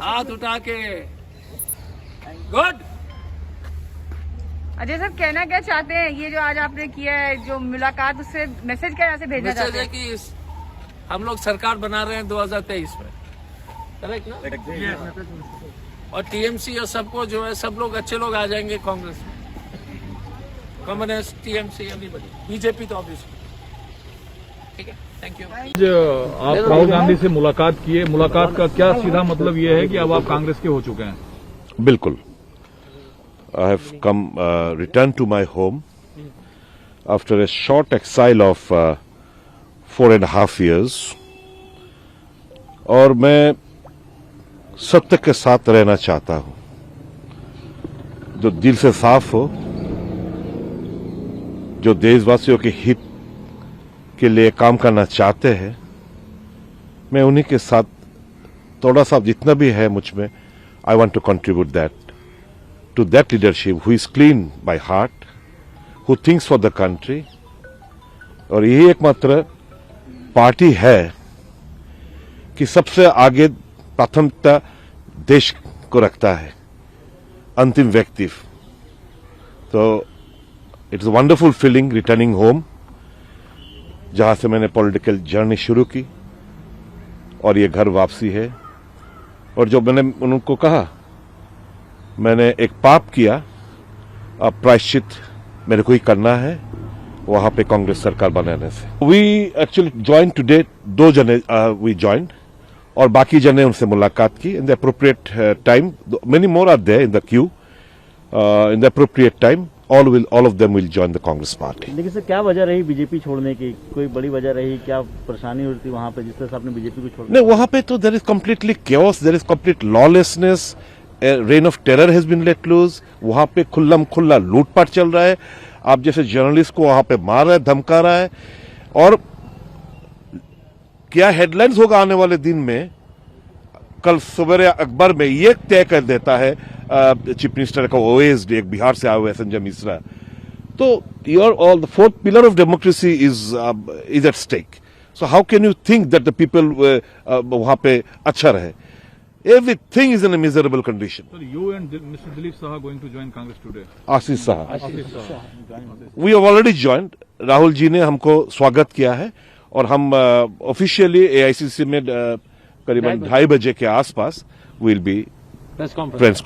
हाथ उठा के गुड। अजय सर, कहना क्या चाहते हैं? ये जो आज आपने किया है जो मुलाकात, उससे मैसेज क्या यहाँ से भेजना मैसेज चाहते है हैं? कि हम लोग सरकार बना रहे हैं 2023 में, करेक्ट ना? और टीएमसी और सबको जो है सब लोग अच्छे लोग आ जाएंगे कांग्रेस में, कम्युनिस्ट, टीएमसी, एवरीबॉडी, बीजेपी तो ऑब्वियसली। ठीक है, थैंक यू। आप राहुल गांधी से मुलाकात किए, मुलाकात का क्या सीधा मतलब ये है कि अब आप कांग्रेस के हो चुके हैं? बिल्कुल। I have come returned to my home after a short exile of 4.5 years, और मैं सत्य के साथ रहना चाहता हूं, जो दिल से साफ हो, जो देशवासियों के हित के लिए काम करना चाहते हैं। मैं उन्हीं के साथ थोड़ा सा जितना भी है मुझ में, I want to contribute that to that leadership who is clean by heart, who thinks for the country। और यही एकमात्र पार्टी है कि सबसे आगे प्राथमिकता देश को रखता है, अंतिम व्यक्ति। तो it's a wonderful feeling returning home, जहां से मैंने पॉलिटिकल जर्नी शुरू की, और ये घर वापसी है। और जो मैंने उनको कहा, मैंने एक पाप किया, अब प्रायश्चित मेरे को ही करना है, वहां पे कांग्रेस सरकार बनाने से। वी एक्चुअली ज्वाइन टुडे, 2 जने वी ज्वाइन, और बाकी जने उनसे मुलाकात की in the appropriate time. Many more are there in the queue, in the appropriate time all of them will join the Congress party. लेकिन सर, क्या वजह रही बीजेपी छोड़ने की? कोई बड़ी वजह रही? क्या परेशानी हुई थी वहां पे जिस तरह से आपने बीजेपी को छोड़ा? नहीं, वहां पे तो there is completely chaos, there is complete lawlessness, reign of terror has been let loose. वहां पे खुल्ला लूटपाट चल रहा है। आप जैसे जर्नलिस्ट को वहां पे मार रहा है, धमका रहा है। और क्या हेडलाइंस होगा आने वाले दिन में? कल सवेरे अखबार में ये तय कर देता है चीफ मिनिस्टर का ओएसडी, एक बिहार से आए हुए संजय मिश्रा। तो your all the fourth pillar of democracy is at stake. So how can you think that the people वहां पे अच्छा रहे? Everything is in a miserable condition. Sir, you and Mr. Dilip Saha going to join Congress today? Ashish Saha, we have already joined. Rahul ji ने हमको स्वागत किया है, और हम ऑफिशियली एआईसीसी में करीबन 2:30 बजे के आसपास विल बी प्रेस कॉन्फ्रेंस